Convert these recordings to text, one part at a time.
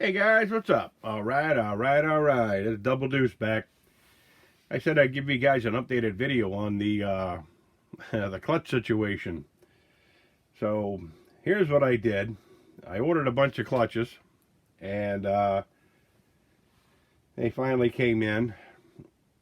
Hey guys, what's up? All right. It's Double Deuce back. I said I'd give you guys an updated video on the the clutch situation. So here's what I did. I ordered a bunch of clutches, and they finally came in,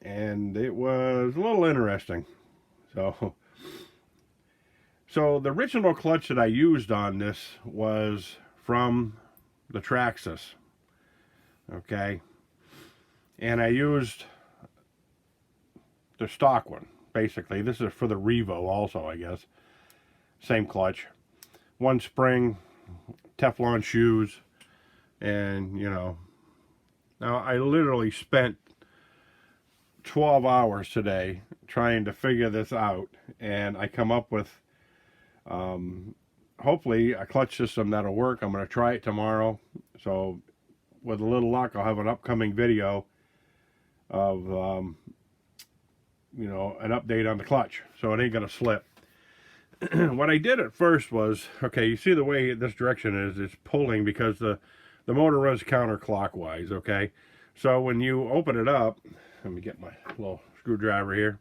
and it was a little interesting. So, so the original clutch that I used on this was from the Traxxas. Okay, and I used the stock one, basically. This is for the Revo also, I guess. Same clutch. One spring, Teflon shoes, and, you know. Now, I literally spent 12 hours today trying to figure this out, and I come up with, hopefully, a clutch system that'll work. I'm going to try it tomorrow. So, with a little luck, I'll have an upcoming video of, you know, an update on the clutch, so it ain't gonna slip. What I did at first was, okay, you see the way this direction is, it's pulling because the motor runs counterclockwise, okay? So when you open it up, let me get my little screwdriver here.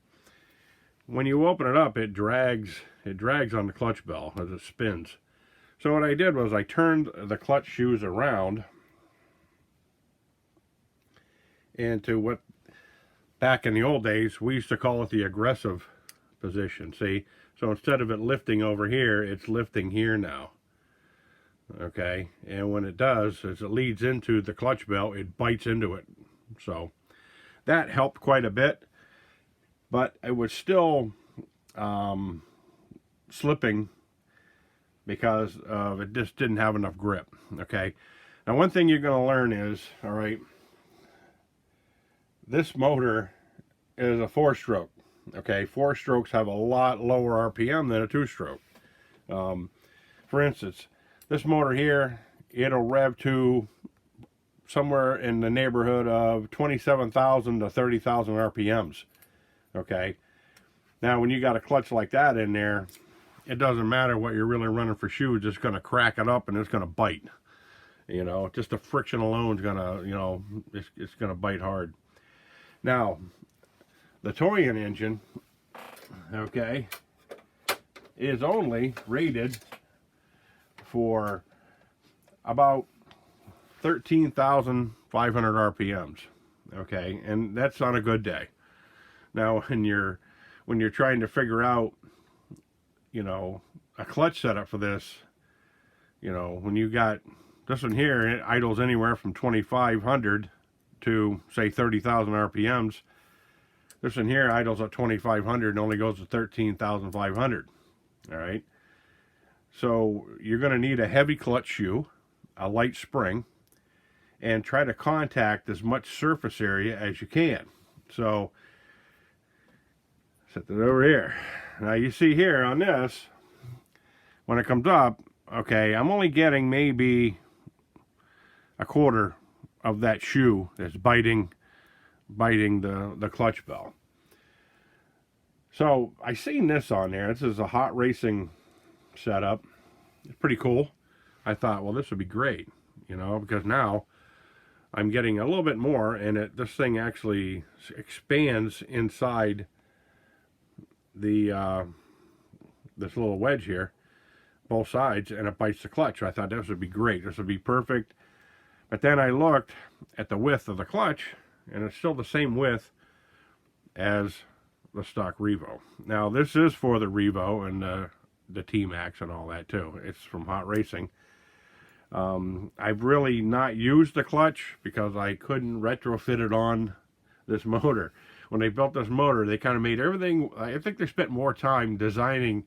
When you open it up, it drags on the clutch bell as it spins. So what I did was I turned the clutch shoes around into what back in the old days we used to call it the aggressive position. See, so instead of it lifting over here, it's lifting here now. Okay, and when it does, as it leads into the clutch bell, it bites into it. So that helped quite a bit, but it was still slipping because it just didn't have enough grip. Okay, now one thing you're going to learn is, all right, this motor is a 4-stroke. Okay, 4 strokes have a lot lower RPM than a 2-stroke. For instance, this motor here, it'll rev to somewhere in the neighborhood of 27,000 to 30,000 RPMs. Okay, now when you got a clutch like that in there, it doesn't matter what you're really running for shoes, it's going to crack it up and it's going to bite. You know, just the friction alone is going to, you know, it's going to bite hard. Now, the TOYAN engine, okay, is only rated for about 13,500 RPMs, okay, and that's on a good day. Now, when you're trying to figure out, you know, a clutch setup for this, you know, when you got this one here, it idles anywhere from 2,500 to say 30,000 RPMs. This one here idles at 2,500 and only goes to 13,500. All right. So you're going to need a heavy clutch shoe, a light spring, and try to contact as much surface area as you can. So set that over here. Now you see here on this, when it comes up, okay, I'm only getting maybe a quarter of that shoe that's biting the clutch bell. So I seen this on there. This is a hot racing setup. It's pretty cool. I thought, well, this would be great, you know, because now I'm getting a little bit more, and this thing actually expands inside the this little wedge here, both sides, and it bites the clutch. I thought this would be great. This would be perfect. But then I looked at the width of the clutch, and it's still the same width as the stock Revo. Now, this is for the Revo and the T-Max and all that, too. It's from Hot Racing. I've really not used the clutch because I couldn't retrofit it on this motor. When they built this motor, they kind of made everything, I think they spent more time designing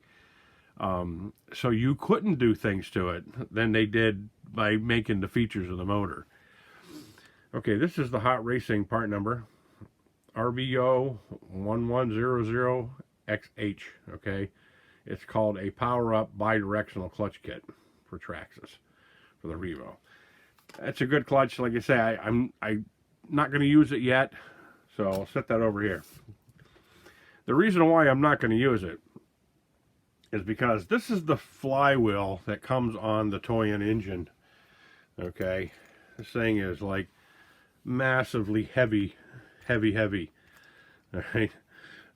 so you couldn't do things to it than they did by making the features of the motor. Okay, this is the Hot Racing part number, RBO 1100XH, okay? It's called a power-up bidirectional clutch kit for Traxxas, for the Revo. That's a good clutch. Like I say, I'm not going to use it yet, so I'll set that over here. The reason why I'm not going to use it is because this is the flywheel that comes on the TOYAN engine, okay? This thing is like massively heavy. All right.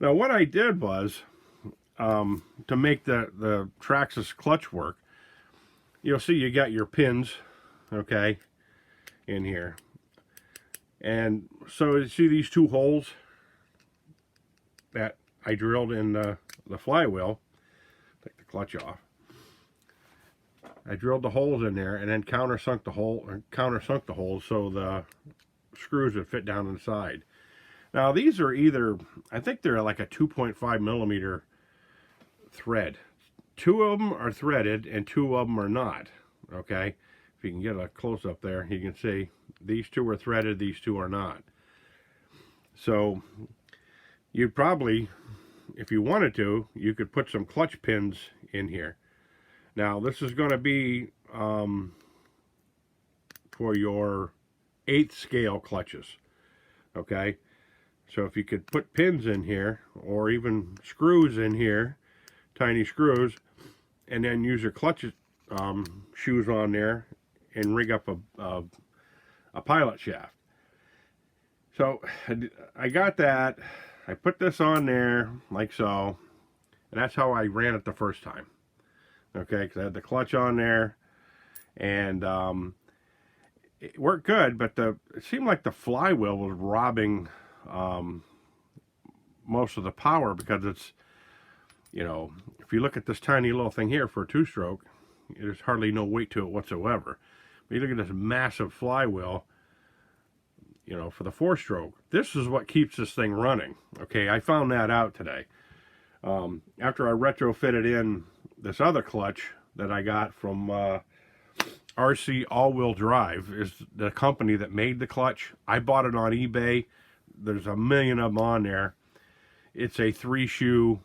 Now what I did was, to make the Traxxas clutch work, you'll see you got your pins, okay, in here. And so you see these two holes that I drilled in the flywheel. Take the clutch off. I drilled the holes in there and then countersunk the holes so the screws would fit down inside. Now these are either, I think they're like a 2.5 millimeter thread. Two of them are threaded and two of them are not. Okay, if you can get a close up there, you can see these two are threaded, these two are not. So you'd probably, if you wanted to, you could put some clutch pins in here. Now this is going to be for your 8th scale clutches. Okay, so if you could put pins in here or even screws in here, tiny screws, and then use your clutch shoes on there and rig up a pilot shaft. So I got that. I put this on there like so, and that's how I ran it the first time. Okay, because I had the clutch on there, and it worked good, but it seemed like the flywheel was robbing most of the power, because it's, you know, if you look at this tiny little thing here for a 2-stroke, there's hardly no weight to it whatsoever. But you look at this massive flywheel, you know, for the 4-stroke, this is what keeps this thing running. Okay, I found that out today. After I retrofitted in this other clutch that I got from RC All-Wheel Drive, is the company that made the clutch. I bought it on eBay. There's a million of them on there. It's a 3-shoe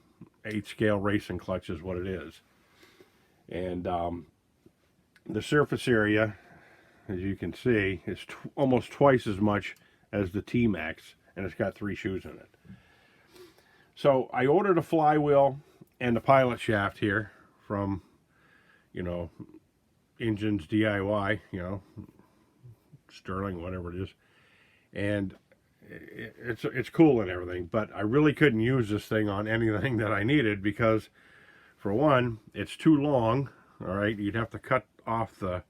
8-scale racing clutch is what it is. And the surface area, as you can see, is almost twice as much as the T-Max, and it's got 3 shoes in it. So I ordered a flywheel and a pilot shaft here from, you know, Engines DIY, you know, Sterling, whatever it is. And it's cool and everything, but I really couldn't use this thing on anything that I needed, because for one, it's too long. All right, you'd have to cut off the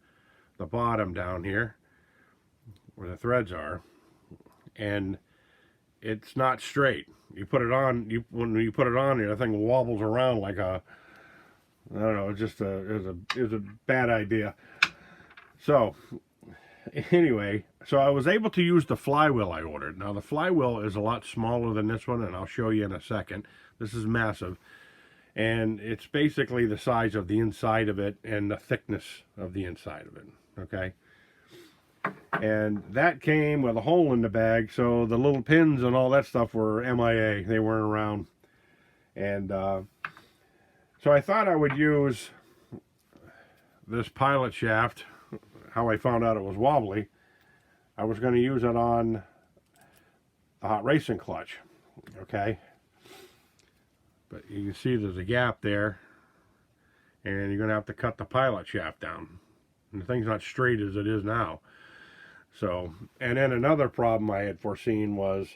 bottom down here where the threads are, and it's not straight. You put it on, when you put it on here, the thing wobbles around like a, I don't know, it was a bad idea. So anyway, so I was able to use the flywheel I ordered. Now the flywheel is a lot smaller than this one, and I'll show you in a second. This is massive, and it's basically the size of the inside of it and the thickness of the inside of it. Okay, and that came with a hole in the bag, so the little pins and all that stuff were MIA. They weren't around. And so I thought I would use this pilot shaft. How I found out it was wobbly, I was going to use it on the hot racing clutch. Okay, but you can see there's a gap there, and you're going to have to cut the pilot shaft down, and the thing's not straight as it is now. So, and then another problem I had foreseen was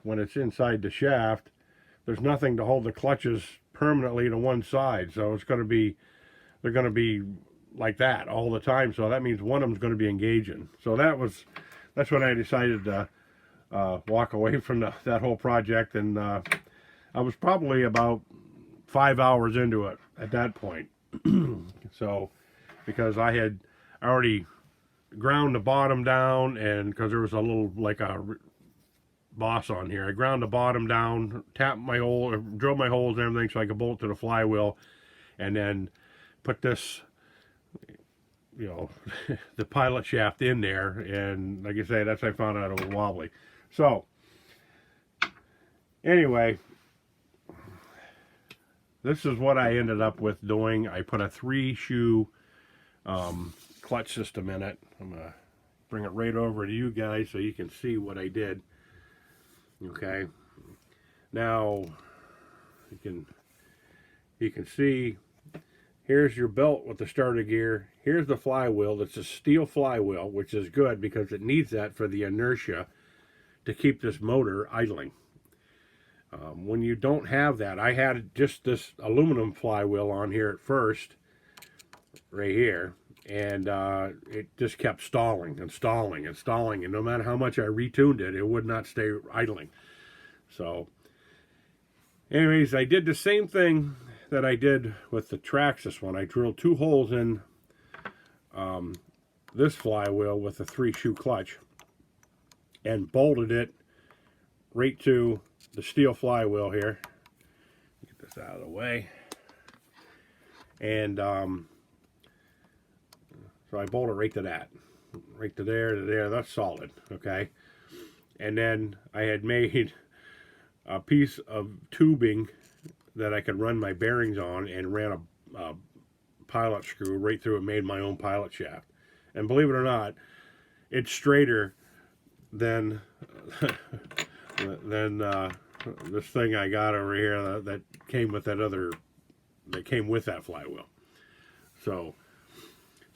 when it's inside the shaft, there's nothing to hold the clutches permanently to one side, so it's going to be, they're going to be like that all the time. So that means one of them's going to be engaging. So that's when I decided to walk away from that whole project, and I was probably about 5 hours into it at that point. So, because I had already ground the bottom down, and because there was a little, like a boss on here, I ground the bottom down, tapped my hole, drilled my holes and everything so I could bolt to the flywheel, and then put this, you know, the pilot shaft in there. And like I say, that's how I found out it was wobbly. So anyway, this is what I ended up with doing. I put a 3-shoe clutch system in it. I'm gonna bring it right over to you guys so you can see what I did. Okay, now you can see Here's your belt with the starter gear. Here's the flywheel. It's a steel flywheel, which is good because it needs that for the inertia to keep this motor idling. When you don't have that, I had just this aluminum flywheel on here at first, right here, and it just kept stalling and stalling and stalling, and no matter how much I retuned it, it would not stay idling. So anyways, I did the same thing that I did with the Traxxas one. I drilled 2 holes in this flywheel with a 3-shoe clutch and bolted it right to the steel flywheel here. Get this out of the way. And so I bolted right to that. Right to there, to there. That's solid, okay? And then I had made a piece of tubing that I could run my bearings on and ran a pilot screw right through it, made my own pilot shaft. And believe it or not, it's straighter than this thing I got over here that came with that flywheel. So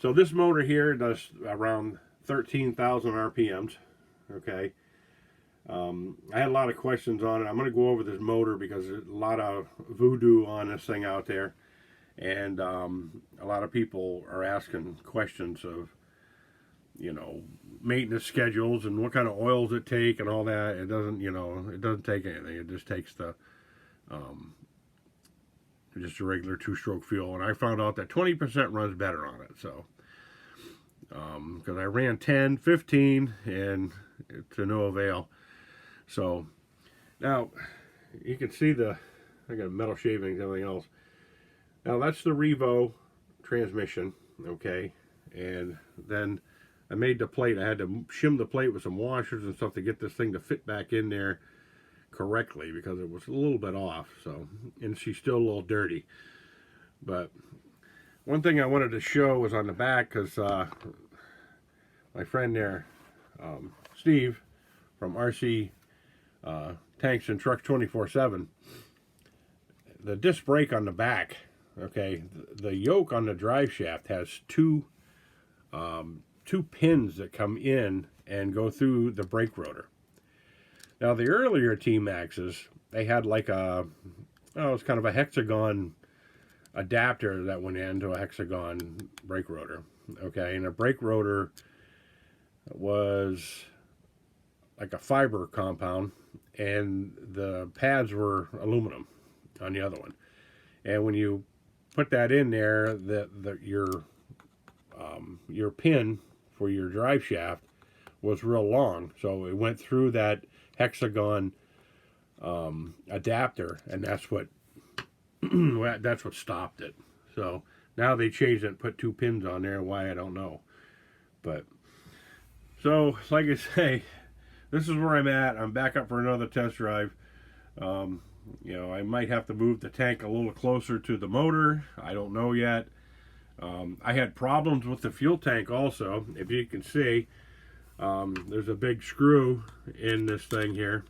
this motor here does around 13,000 RPMs. Okay. I had a lot of questions on it. I'm going to go over this motor because there's a lot of voodoo on this thing out there, and a lot of people are asking questions of, you know, maintenance schedules and what kind of oils it take and all that. It doesn't, you know, it doesn't take anything. It just takes the just a regular 2-stroke fuel, and I found out that 20% runs better on it. So because I ran 10, 15, and to no avail. So now you can see I got metal shavings and everything else. Now that's the Revo transmission, okay? And then I made the plate. I had to shim the plate with some washers and stuff to get this thing to fit back in there correctly because it was a little bit off. So, and she's still a little dirty. But one thing I wanted to show was on the back, because my friend there, Steve from RC Tanks and Trucks 24/7, the disc brake on the back, okay, the yoke on the drive shaft has two pins that come in and go through the brake rotor. Now the earlier T-Maxes, they had like it's kind of a hexagon adapter that went into a hexagon brake rotor, okay, and the brake rotor was like a fiber compound, and the pads were aluminum on the other one. And when you put that in there, your pin for your drive shaft was real long, so it went through that hexagon adapter, and that's what stopped it. So now they changed it and put 2 pins on there. Why, I don't know. But so, like I say, this is where I'm at. I'm back up for another test drive. You know, I might have to move the tank a little closer to the motor. I don't know yet. I had problems with the fuel tank also. If you can see, there's a big screw in this thing here.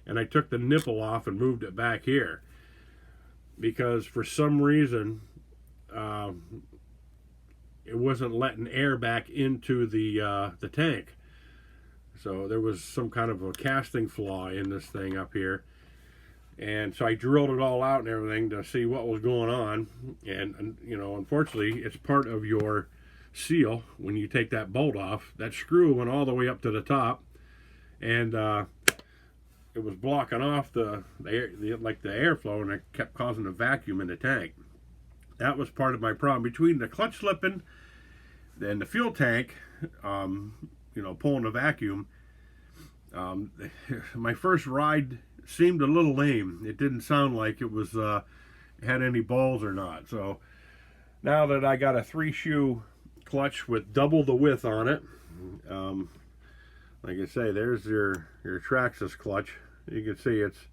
And I took the nipple off and moved it back here, because for some reason it wasn't letting air back into the tank. So there was some kind of a casting flaw in this thing up here. And so I drilled it all out and everything to see what was going on. And you know, unfortunately, it's part of your seal. When you take that bolt off, that screw went all the way up to the top, and it was blocking off the airflow, and it kept causing a vacuum in the tank. That was part of my problem. Between the clutch slipping and the fuel tank, you know, pulling the vacuum, my first ride seemed a little lame. It didn't sound like it was had any balls or not. So now that I got a 3-shoe clutch with double the width on it, like I say, there's your Traxxas clutch. You can see it's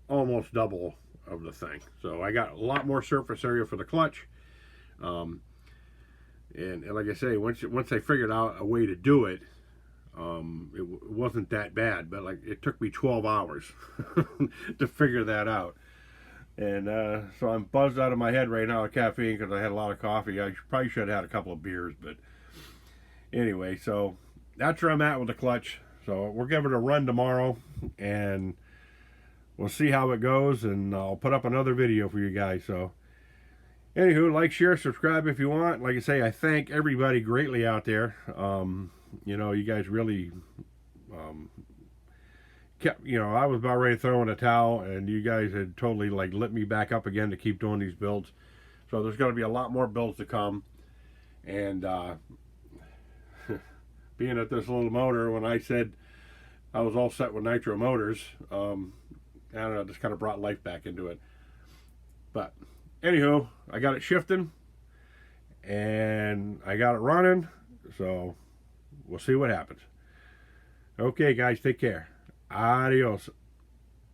almost double of the thing. So I got a lot more surface area for the clutch. And like I say, once I figured out a way to do it, it wasn't that bad. But like, it took me 12 hours to figure that out. And so I'm buzzed out of my head right now with caffeine because I had a lot of coffee. I probably should have had a couple of beers, but anyway, so that's where I'm at with the clutch. So we'll give it a run tomorrow, and we'll see how it goes, and I'll put up another video for you guys. So anywho, like, share, subscribe if you want. Like I say, I thank everybody greatly out there. You know, you guys really kept, you know, I was about ready to throw in a towel, and you guys had totally like lit me back up again to keep doing these builds. So there's going to be a lot more builds to come. And being at this little motor, when I said I was all set with nitro motors, I don't know, just kind of brought life back into it. But anywho, I got it shifting and I got it running, so we'll see what happens. Okay, guys, take care. Adios.